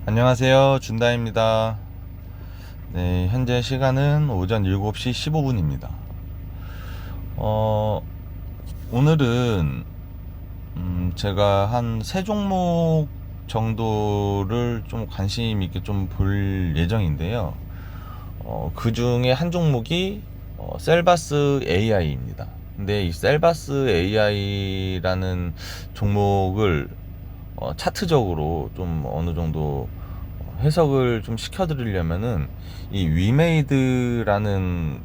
안녕하세요. 준다입니다. 네, 현재 시간은 오전 7시 15분입니다. 오늘은 제가 한 세 종목 정도를 좀 관심 있게 좀 볼 예정인데요. 그 중에 한 종목이 셀바스 AI입니다. 근데 이 셀바스 AI라는 종목을 차트적으로 좀 어느 정도 해석을 좀 시켜드리려면은 이 위메이드라는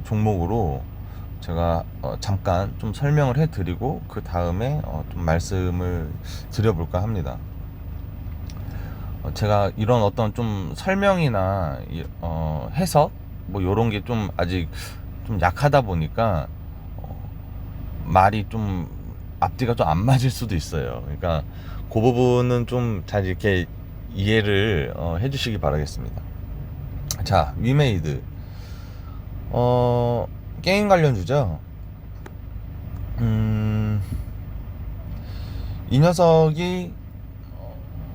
종목으로 제가 잠깐 좀 설명을 해드리고 그 다음에 좀 말씀을 드려볼까 합니다. 제가 이런 어떤 좀 설명이나 해석 뭐 요런 게 좀 아직 좀 약하다 보니까 말이 좀 앞뒤가 좀 안 맞을 수도 있어요. 그러니까 그 부분은 좀 잘 이렇게 이해를 해주시기 바라겠습니다. 자, 위메이드 게임 관련주죠. 이 녀석이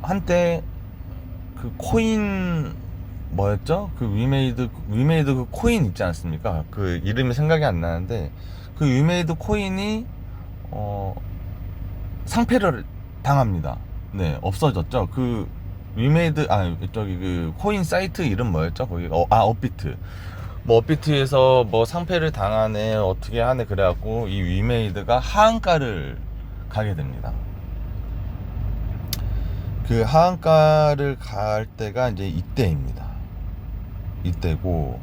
한때 그 코인 뭐였죠? 그 위메이드 그 코인 있지 않습니까? 그 이름이 생각이 안 나는데 그 위메이드 코인이 상패를 당합니다. 네, 없어졌죠. 그 위메이드 저기 그 코인 사이트 이름 뭐였죠? 거기가 업비트. 뭐 업비트에서 뭐 상패를 당하네 어떻게 하네 그래갖고 이 위메이드가 하한가를 가게 됩니다. 그 하한가를 갈 때가 이제 이때입니다. 이때고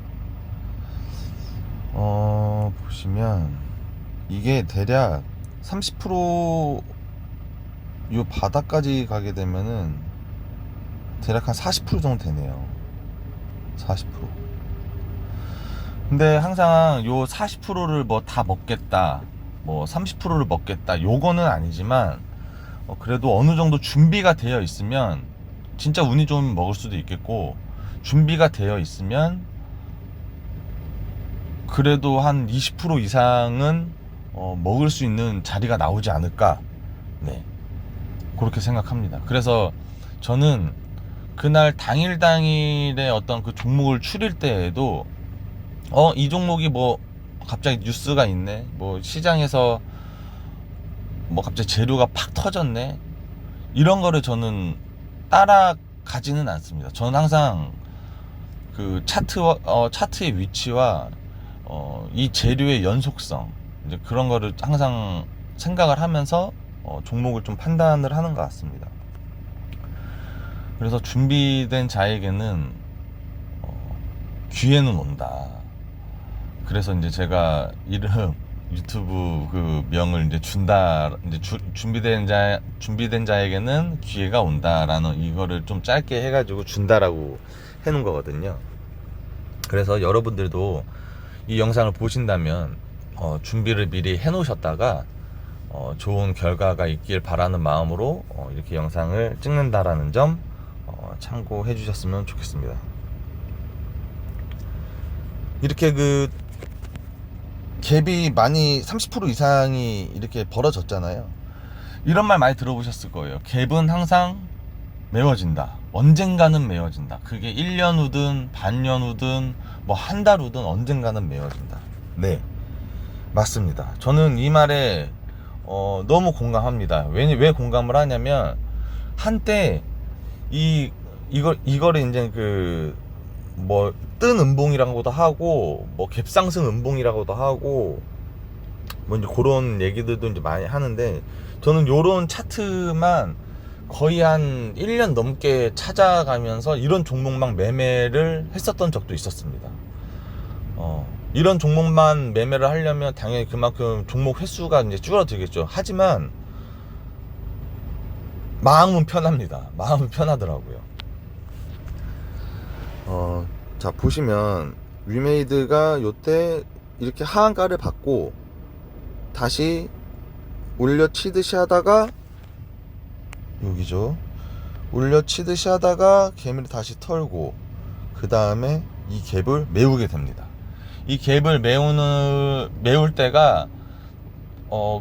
보시면 이게 대략 30% 요 바닥까지 가게 되면은 대략 한 40% 정도 되네요. 40%. 근데 항상 요 40%를 뭐 다 먹겠다, 뭐 30%를 먹겠다, 요거는 아니지만 그래도 어느 정도 준비가 되어 있으면 진짜 운이 좀 먹을 수도 있겠고, 준비가 되어 있으면 그래도 한 20% 이상은 먹을 수 있는 자리가 나오지 않을까. 네, 그렇게 생각합니다. 그래서 저는 그날 당일에 어떤 그 종목을 추릴 때에도 이 종목이 뭐 갑자기 뉴스가 있네, 뭐 시장에서 뭐 갑자기 재료가 팍 터졌네, 이런 거를 저는 따라가지는 않습니다. 저는 항상 그 차트의 위치와 이 재료의 연속성, 이제 그런 거를 항상 생각을 하면서 종목을 좀 판단을 하는 것 같습니다. 그래서 준비된 자에게는 기회는 온다. 그래서 이제 제가 이름 유튜브 그 명을 이제 준다, 이제 준비된 자에게는 기회가 온다라는 이거를 좀 짧게 해가지고 준다라고 해놓은 거거든요. 그래서 여러분들도 이 영상을 보신다면 준비를 미리 해놓으셨다가 좋은 결과가 있길 바라는 마음으로 이렇게 영상을 찍는다라는 점 참고해 주셨으면 좋겠습니다. 이렇게 그 갭이 많이 30% 이상이 이렇게 벌어졌잖아요. 이런 말 많이 들어보셨을 거예요. 갭은 항상 메워진다. 언젠가는 메워진다. 그게 1년 후든 반년 후든 뭐 한 달 후든 언젠가는 메워진다. 네, 맞습니다. 저는 이 말에 너무 공감합니다. 왜 공감을 하냐면 한때 이거를 이제 그 뭐 뜬 음봉이라고도 하고 뭐 갭상승 음봉이라고도 하고 뭐 이제 그런 얘기들도 이제 많이 하는데, 저는 요런 차트만 거의 한 1년 넘게 찾아가면서 이런 종목만 매매를 했었던 적도 있었습니다. 이런 종목만 매매를 하려면 당연히 그만큼 종목 횟수가 이제 줄어들겠죠. 하지만 마음은 편합니다. 마음은 편하더라고요. 자, 보시면 위메이드가 요때 이렇게 하한가를 받고 다시 올려치듯이 하다가 여기죠, 올려치듯이 하다가 개미를 다시 털고 그 다음에 이 갭을 메우게 됩니다. 이 갭을 메울 때가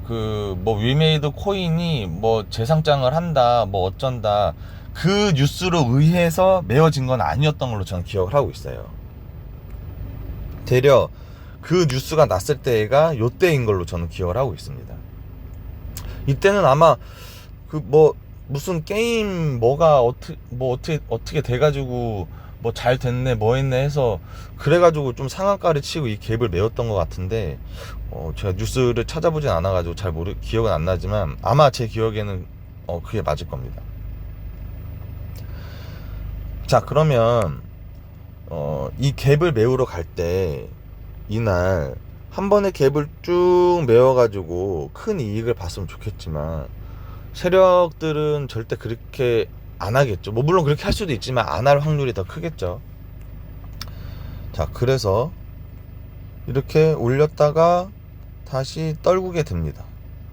그 뭐 위메이드 코인이 뭐 재상장을 한다 뭐 어쩐다, 그 뉴스로 의해서 메워진 건 아니었던 걸로 저는 기억을 하고 있어요. 되려 그 뉴스가 났을 때가 요때인 걸로 저는 기억을 하고 있습니다. 이때는 아마 그 무슨 게임 어떻게 돼가지고 뭐 잘 됐네 뭐 했네 해서 그래가지고 좀 상한가를 치고 이 갭을 메웠던 것 같은데, 제가 뉴스를 찾아보진 않아가지고 기억은 안 나지만 아마 제 기억에는 그게 맞을 겁니다. 자, 그러면 이 갭을 메우러 갈 때 이날 한 번에 갭을 쭉 메워가지고 큰 이익을 봤으면 좋겠지만, 세력들은 절대 그렇게 안 하겠죠. 뭐 물론 그렇게 할 수도 있지만 안 할 확률이 더 크겠죠. 자, 그래서 이렇게 올렸다가 다시 떨구게 됩니다.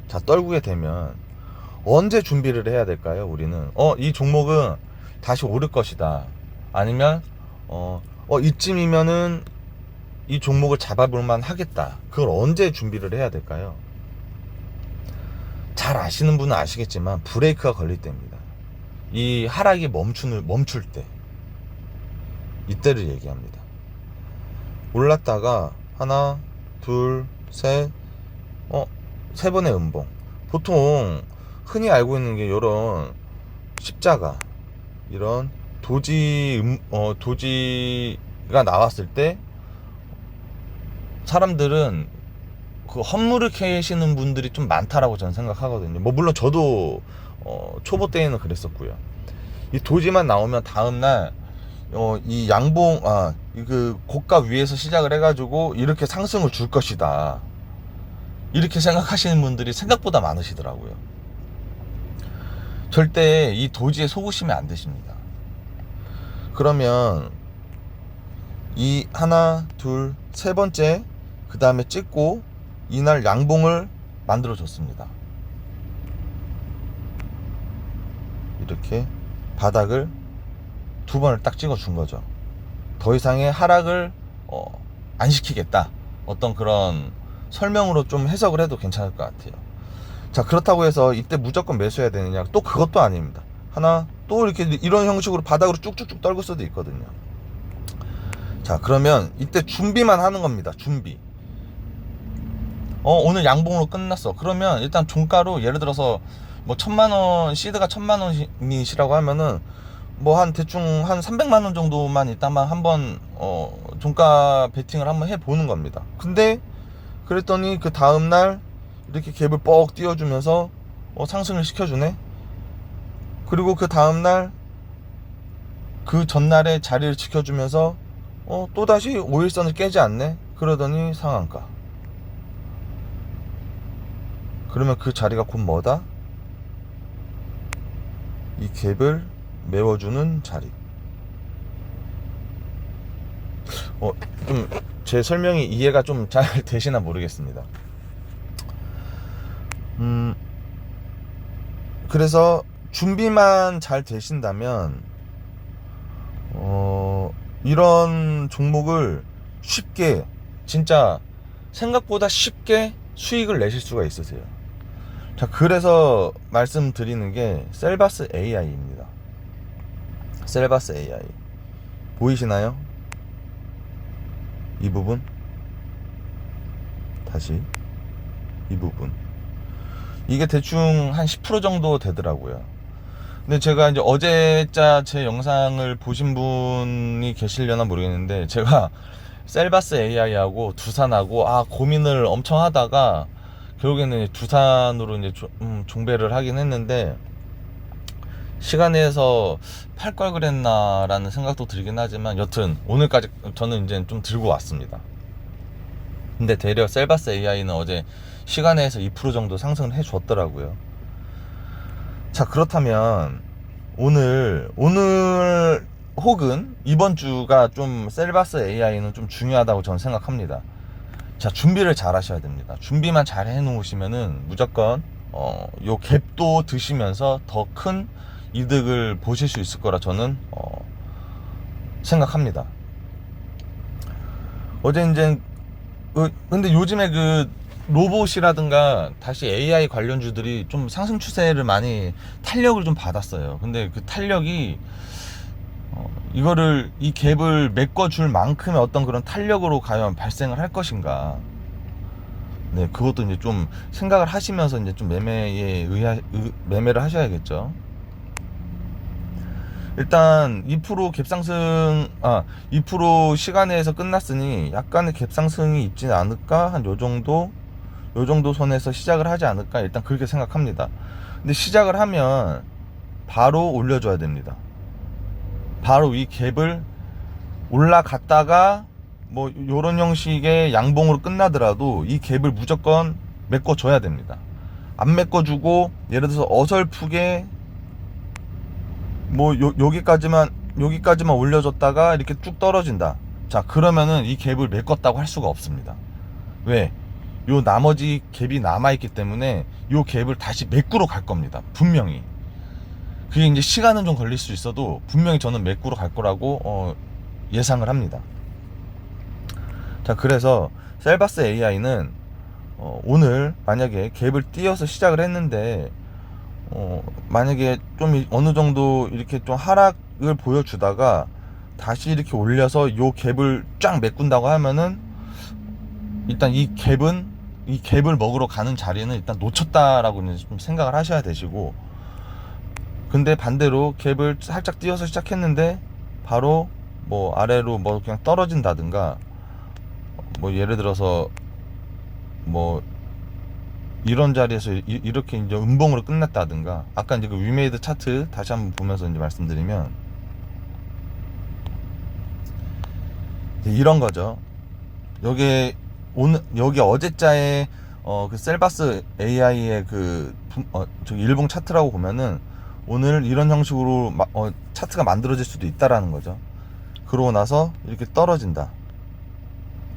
자, 떨구게 되면 언제 준비를 해야 될까요? 우리는 이 종목은 다시 오를 것이다, 아니면 이쯤이면은 이 종목을 잡아볼만 하겠다, 그걸 언제 준비를 해야 될까요? 잘 아시는 분은 아시겠지만 브레이크가 걸릴 때입니다. 이 하락이 멈출 때, 이때를 얘기합니다. 올랐다가 하나 둘 셋 세 번의 음봉. 보통 흔히 알고 있는 게 이런 십자가, 이런 도지가 나왔을 때 사람들은 그 헌물을 캐시는 분들이 좀 많다라고 저는 생각하거든요. 뭐 물론 저도 초보 때에는 그랬었고요. 이 도지만 나오면 다음날 이 양봉 그 고가 위에서 시작을 해가지고 이렇게 상승을 줄 것이다, 이렇게 생각하시는 분들이 생각보다 많으시더라고요. 절대 이 도지에 속으시면 안 되십니다. 그러면 이 하나 둘 세 번째 그 다음에 찍고 이날 양봉을 만들어 줬습니다. 이렇게 바닥을 두 번을 딱 찍어 준 거죠. 더 이상의 하락을 안 시키겠다, 어떤 그런 설명으로 좀 해석을 해도 괜찮을 것 같아요. 자, 그렇다고 해서 이때 무조건 매수해야 되느냐, 또 그것도 아닙니다. 하나 또 이렇게 이런 형식으로 바닥으로 쭉쭉쭉 떨굴 수도 있거든요. 자, 그러면 이때 준비만 하는 겁니다. 준비. 오늘 양봉으로 끝났어. 그러면 일단 종가로 예를 들어서 뭐 1000만원, 시드가 1000만원이시라고 하면은 뭐 한 대충 한 300만원 정도만 일단만 한번 종가 베팅을 한번 해보는 겁니다. 근데 그랬더니 그 다음날 이렇게 갭을 뻑 띄워주면서 상승을 시켜주네. 그리고 그 다음날 그 전날에 자리를 지켜주면서 또다시 5일선을 깨지 않네. 그러더니 상한가. 그러면 그 자리가 곧 뭐다? 이 갭을 메워주는 자리. 좀 제 설명이 이해가 좀 잘 되시나 모르겠습니다. 그래서 준비만 잘 되신다면 이런 종목을 쉽게, 진짜 생각보다 쉽게 수익을 내실 수가 있으세요. 자, 그래서 말씀드리는 게 셀바스 AI입니다. 셀바스 AI 보이시나요? 이 부분, 다시 이 부분, 이게 대충 한 10% 정도 되더라고요. 근데 제가 이제 어제자 제 영상을 보신 분이 계시려나 모르겠는데, 제가 셀바스 AI하고 두산하고 고민을 엄청 하다가 결국에는 두산으로 이제 종배를 하긴 했는데, 시간 내에서 팔 걸 그랬나라는 생각도 들긴 하지만 여튼 오늘까지 저는 이제 좀 들고 왔습니다. 근데 되려 셀바스 AI는 어제 시간 내에서 2% 정도 상승을 해줬더라고요. 자, 그렇다면 오늘 혹은 이번 주가 좀 셀바스 AI는 좀 중요하다고 저는 생각합니다. 자, 준비를 잘 하셔야 됩니다. 준비만 잘 해놓으시면은 무조건 요 갭도 드시면서 더 큰 이득을 보실 수 있을 거라 저는 생각합니다. 어제 이제 근데 요즘에 그 로봇이라든가 다시 AI 관련주들이 좀 상승 추세를 많이 탄력을 좀 받았어요. 근데 그 탄력이 이거를 이 갭을 메꿔줄 만큼의 어떤 그런 탄력으로 과연 발생을 할 것인가. 네, 그것도 이제 좀 생각을 하시면서 이제 좀 매매를 하셔야겠죠. 일단 2% 갭상승, 2% 시간에서 끝났으니 약간의 갭상승이 있지 않을까? 한 요 정도 선에서 시작을 하지 않을까? 일단 그렇게 생각합니다. 근데 시작을 하면 바로 올려줘야 됩니다. 바로 이 갭을 올라갔다가 뭐 요런 형식의 양봉으로 끝나더라도 이 갭을 무조건 메꿔줘야 됩니다. 안 메꿔주고 예를 들어서 어설프게 뭐 여기까지만 올려줬다가 이렇게 쭉 떨어진다. 자, 그러면은 이 갭을 메꿨다고 할 수가 없습니다. 왜? 요 나머지 갭이 남아있기 때문에 요 갭을 다시 메꾸러 갈 겁니다. 분명히. 그게 이제 시간은 좀 걸릴 수 있어도 분명히 저는 메꾸러 갈 거라고 예상을 합니다. 자, 그래서 셀바스 AI는 오늘 만약에 갭을 띄어서 시작을 했는데 만약에 좀 어느 정도 이렇게 좀 하락을 보여주다가 다시 이렇게 올려서 요 갭을 쫙 메꾼다고 하면은 일단 이 갭을 먹으러 가는 자리는 일단 놓쳤다라고 좀 생각을 하셔야 되시고, 근데 반대로 갭을 살짝 띄어서 시작했는데 바로 뭐 아래로 뭐 그냥 떨어진다든가, 뭐 예를 들어서 뭐 이런 자리에서 이렇게 이제 음봉으로 끝났다든가, 아까 이제 그 위메이드 차트 다시 한번 보면서 이제 말씀드리면 이런 거죠. 여기 어제자의 그 셀바스 AI의 저기 일봉 차트라고 보면은 오늘 이런 형식으로 차트가 만들어질 수도 있다라는 거죠. 그러고 나서 이렇게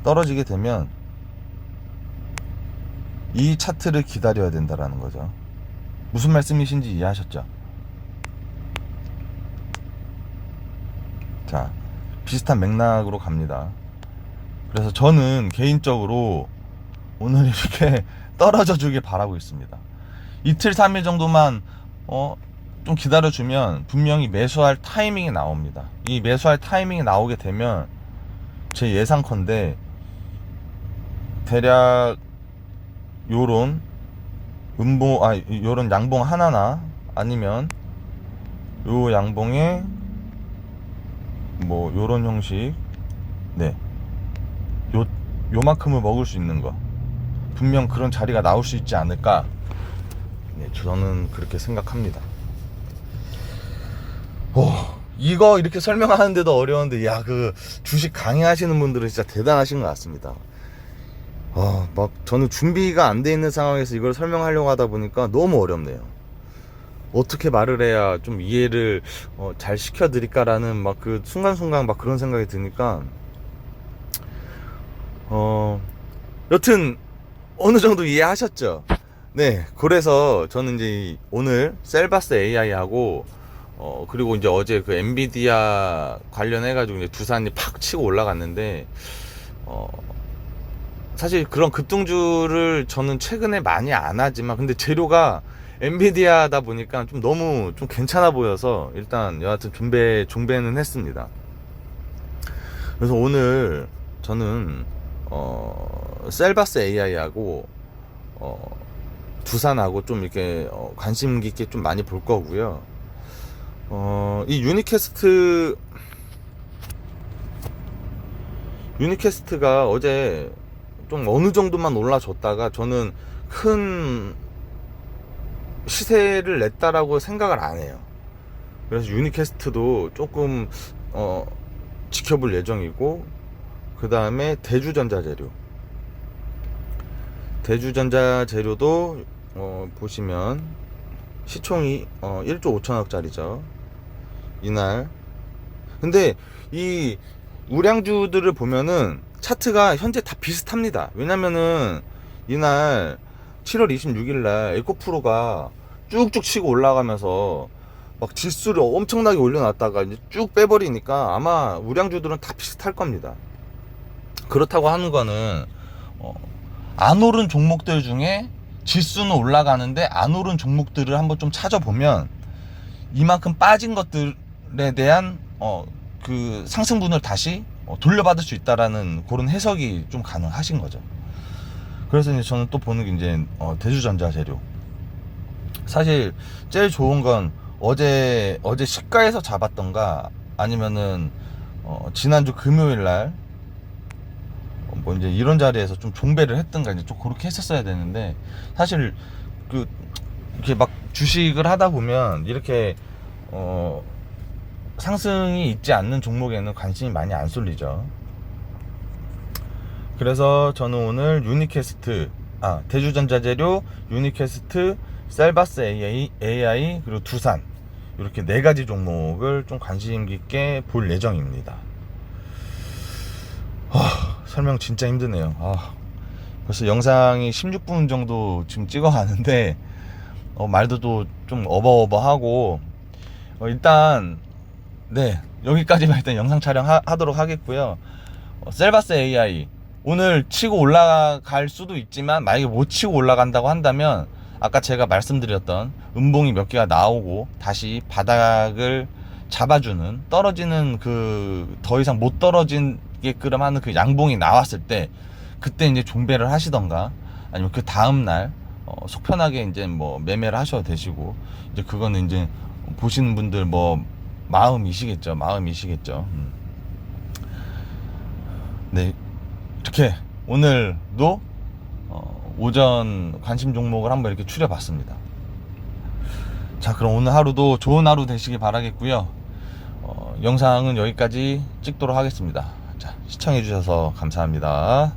떨어지게 되면 이 차트를 기다려야 된다라는 거죠. 무슨 말씀이신지 이해하셨죠? 자, 비슷한 맥락으로 갑니다. 그래서 저는 개인적으로 오늘 이렇게 떨어져 주길 바라고 있습니다. 이틀 3일 정도만 좀 기다려주면 분명히 매수할 타이밍이 나옵니다. 이 매수할 타이밍이 나오게 되면 제 예상컨대 대략 요런 요런 양봉 하나나 아니면 요 양봉에 뭐 요런 형식, 네, 요만큼을 먹을 수 있는 거, 분명 그런 자리가 나올 수 있지 않을까. 네, 저는 그렇게 생각합니다. 이거 이렇게 설명하는데도 어려운데, 그 주식 강의하시는 분들은 진짜 대단하신 것 같습니다. 막 저는 준비가 안 돼 있는 상황에서 이걸 설명하려고 하다 보니까 너무 어렵네요. 어떻게 말을 해야 좀 이해를 잘 시켜드릴까라는 막 그 순간순간 막 그런 생각이 드니까 여튼 어느 정도 이해하셨죠? 네, 그래서 저는 이제 오늘 셀바스 AI하고 그리고 이제 어제 그 엔비디아 관련해가지고 이제 두산이 팍 치고 올라갔는데, 사실 그런 급등주를 저는 최근에 많이 안 하지만, 근데 재료가 엔비디아다 보니까 좀 너무 좀 괜찮아 보여서 일단 여하튼 중배는 했습니다. 그래서 오늘 저는 셀바스 AI하고 두산하고 좀 이렇게 관심 깊게 좀 많이 볼 거고요. 이 유니캐스트가 어제 좀 어느 정도만 올라줬다가 저는 큰 시세를 냈다라고 생각을 안 해요. 그래서 유니캐스트도 조금 지켜볼 예정이고, 그 다음에 대주전자재료도 보시면 시총이 1조 5천억 짜리죠 이날. 근데 이 우량주들을 보면은 차트가 현재 다 비슷합니다. 왜냐면은 이날 7월 26일날 에코프로가 쭉쭉 치고 올라가면서 막 지수를 엄청나게 올려놨다가 이제 쭉 빼버리니까 아마 우량주들은 다 비슷할 겁니다. 그렇다고 하는 거는 안 오른 종목들 중에 지수는 올라가는데 안 오른 종목들을 한번 좀 찾아보면 이만큼 빠진 것들에 대한 그 상승분을 다시 돌려받을 수 있다라는 그런 해석이 좀 가능하신 거죠. 그래서 이제 저는 또 보는 게 이제 대주전자재료. 사실 제일 좋은 건 어제 시가에서 잡았던가 아니면은 지난주 금요일 날 뭐 이제 이런 자리에서 좀 종배를 했던가 이제 좀 그렇게 했었어야 되는데, 사실 그 이렇게 막 주식을 하다 보면 이렇게 상승이 있지 않는 종목에는 관심이 많이 안 쏠리죠. 그래서 저는 오늘 유니캐스트, 대주전자재료, 유니캐스트, 셀바스 AI 그리고 두산, 이렇게 4가지 종목을 좀 관심 깊게 볼 예정입니다. 설명 진짜 힘드네요. 벌써 영상이 16분 정도 지금 찍어가는데 말도 또 좀 어버어버하고, 일단 네, 여기까지만 일단 영상 촬영하도록 하겠고요. 셀바스 AI 오늘 치고 올라갈 수도 있지만, 만약에 못 치고 올라간다고 한다면 아까 제가 말씀드렸던 음봉이 몇 개가 나오고 다시 바닥을 잡아주는, 떨어지는 그 더 이상 못 떨어지게끔 하는 그 양봉이 나왔을 때, 그때 이제 종배를 하시던가 아니면 그 다음날 속편하게 이제 뭐 매매를 하셔도 되시고, 이제 그거는 이제 보시는 분들 뭐 마음이시겠죠. 네, 이렇게 오늘도 오전 관심 종목을 한번 이렇게 추려봤습니다. 자, 그럼 오늘 하루도 좋은 하루 되시길 바라겠고요. 영상은 여기까지 찍도록 하겠습니다. 자, 시청해 주셔서 감사합니다.